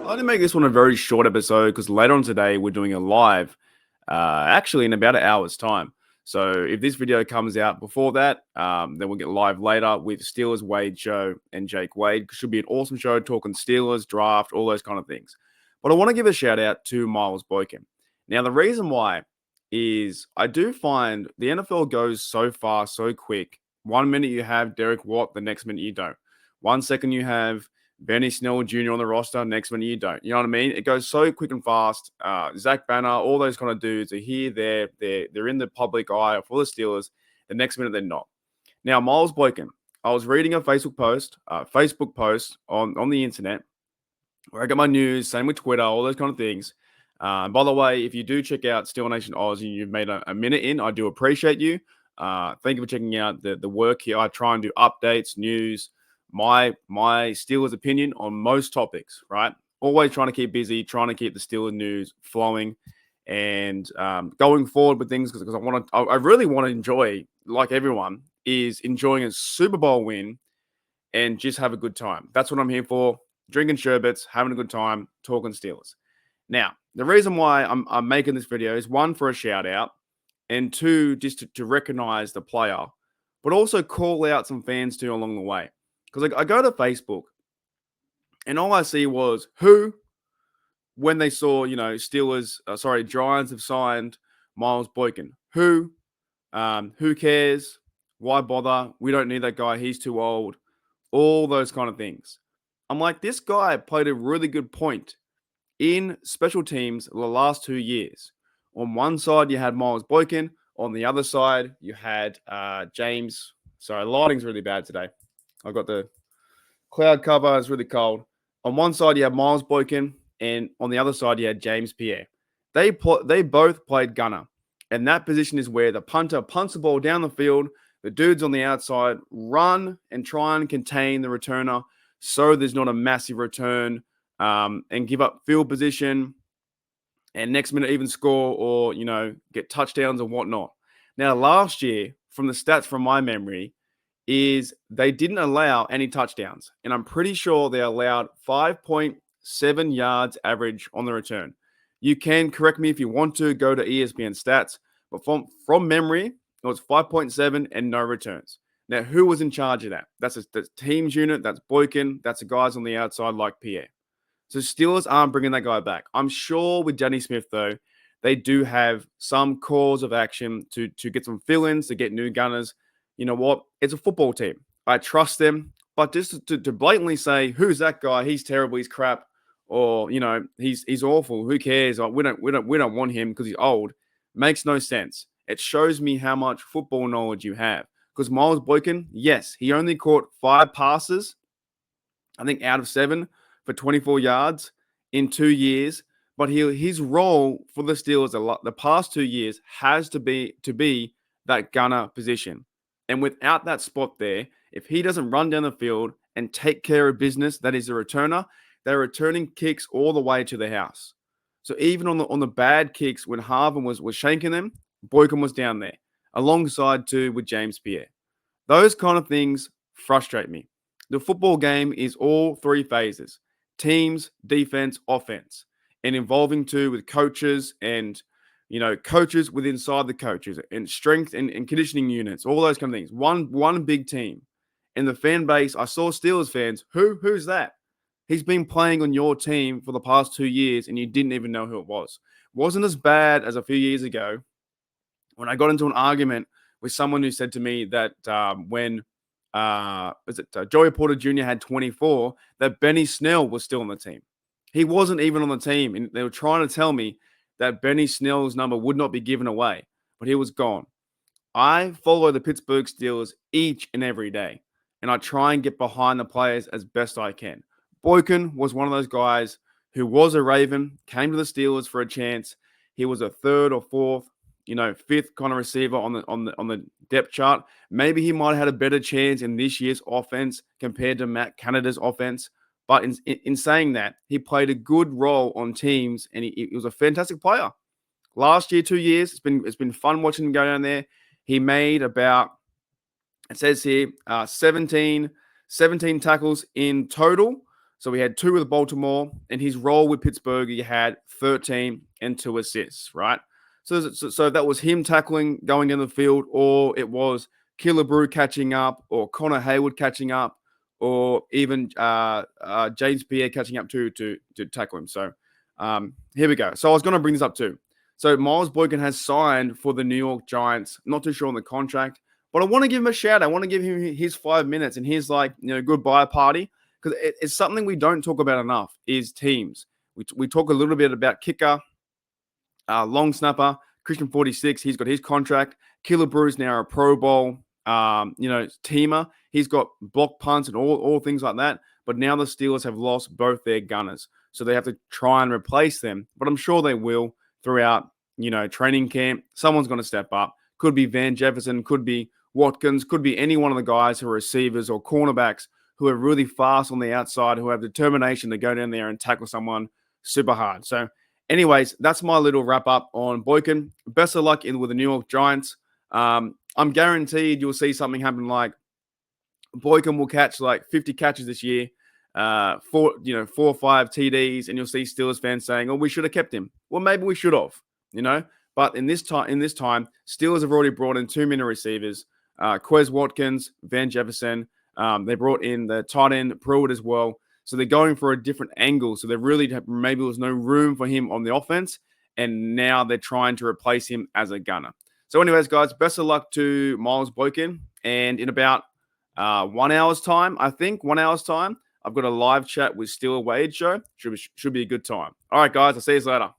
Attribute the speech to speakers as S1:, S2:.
S1: I'm going to make this one a very short episode because later on today we're doing a live, actually in about an hour's time. So if this video comes out before that, then we'll get live later with Steelers Wade Show and Jake Wade. Should be an awesome show talking Steelers, draft, all those kind of things. But I want to give a shout out to Miles Boykin. Now, the reason why is I do find the NFL goes so fast, so quick. 1 minute you have Derek Watt, the next minute you don't. 1 second you have Benny Snell Jr. on the roster, next minute you don't. You know what I mean? It goes so quick and fast. Zach Banner, all those kind of dudes are here, they're in the public eye for the Steelers. The next minute they're not. Now, Miles Boykin, I was reading a Facebook post on the internet where I get my news, same with Twitter, all those kind of things. By the way, if you do check out Steel Nation Oz and you've made a minute in, I do appreciate you. Thank you for checking out the work here. I try and do updates, news, my Steelers opinion on most topics, right? Always trying to keep busy, trying to keep the Steelers news flowing and going forward with things because I really want to enjoy, like everyone, is enjoying a Super Bowl win and just have a good time. That's what I'm here for. Drinking sherbets, having a good time, talking Steelers. Now, the reason why I'm making this video is one, for a shout out, and two, just to recognize the player, but also call out some fans too along the way. Because I go to Facebook and all I see was who, when they saw, Giants have signed Miles Boykin. Who cares? Why bother? We don't need that guy. He's too old. All those kind of things. I'm like, this guy played a really good point in special teams the last 2 years. On one side, you had Miles Boykin. On the other side, you had James. Sorry, lighting's really bad today. I've got the cloud cover. It's really cold. On one side, you have Miles Boykin. And on the other side, you had James Pierre. They both played gunner. And that position is where the punter punts the ball down the field. The dudes on the outside run and try and contain the returner so there's not a massive return and give up field position and next minute even score or, get touchdowns and whatnot. Now, last year, from the stats from my memory, is they didn't allow any touchdowns. And I'm pretty sure they allowed 5.7 yards average on the return. You can correct me if you want to, go to ESPN stats. But from memory, it was 5.7 and no returns. Now, who was in charge of that? That's the team's unit. That's Boykin. That's the guys on the outside like Pierre. So Steelers aren't bringing that guy back. I'm sure with Danny Smith, though, they do have some cause of action to get some fill-ins, to get new gunners. You know what? It's a football team. I trust them. But just to blatantly say, who's that guy? He's terrible. He's crap. Or, he's awful. Who cares? We don't want him because he's old. Makes no sense. It shows me how much football knowledge you have. Because Miles Boykin, yes, he only caught 5 passes, I think out of 7 for 24 yards in 2 years. But his role for the Steelers the past 2 years has to be that gunner position. And without that spot there, if he doesn't run down the field and take care of business, that is a returner, they're returning kicks all the way to the house. So even on the bad kicks, when Harvin was shanking them, Boykin was down there, alongside too with James Pierre. Those kind of things frustrate me. The football game is all 3 phases: teams, defense, offense, and involving too with coaches and, coaches with inside the coaches and strength and conditioning units, all those kind of things. One big team. And the fan base, I saw Steelers fans, who's that? He's been playing on your team for the past 2 years and you didn't even know who it was. Wasn't as bad as a few years ago when I got into an argument with someone who said to me that when Joey Porter Jr. had 24, that Benny Snell was still on the team. He wasn't even on the team, and they were trying to tell me that Benny Snell's number would not be given away, but he was gone. I follow the Pittsburgh Steelers each and every day, and I try and get behind the players as best I can. Boykin was one of those guys who was a Raven, came to the Steelers for a chance. He was a 3rd or 4th, 5th kind of receiver on the depth chart. Maybe he might have had a better chance in this year's offense compared to Matt Canada's offense. But in saying that, he played a good role on teams, and he was a fantastic player. Last year, 2 years, it's been fun watching him go down there. He made about, it says here, 17 tackles in total. So he had 2 with Baltimore. In his role with Pittsburgh, he had 13 and 2 assists, right? So that was him tackling, going in the field, or it was Killebrew catching up, or Connor Hayward catching up, or even James Pierre catching up to tackle him. So here we go. So I was going to bring this up too. So Miles Boykin has signed for the New York Giants. Not too sure on the contract, but I want to give him a shout. I want to give him his 5 minutes and his goodbye party, because it's something we don't talk about enough is teams. We talk a little bit about kicker, long snapper, Christian 46. He's got his contract. Killebrew's now a Pro Bowl, teamer. He's got block punts and all things like that. But now the Steelers have lost both their gunners, so they have to try and replace them. But I'm sure they will throughout, training camp. Someone's going to step up. Could be Van Jefferson, could be Watkins, could be any one of the guys who are receivers or cornerbacks who are really fast on the outside, who have determination to go down there and tackle someone super hard. So anyways, that's my little wrap up on Boykin. Best of luck with the New York Giants. I'm guaranteed you'll see something happen like Boykin will catch like 50 catches this year, 4 or 5 TDs, and you'll see Steelers fans saying, "Oh, we should have kept him." Well, maybe we should have, But in this time, Steelers have already brought in 2 many receivers: Quez Watkins, Van Jefferson. They brought in the tight end Pruitt as well. So they're going for a different angle. So they maybe there was no room for him on the offense, and now they're trying to replace him as a gunner. So anyways, guys, best of luck to Miles Boykin. And in about 1 hour's time, I've got a live chat with Steeler Wade show. Should be a good time. All right, guys, I'll see you later.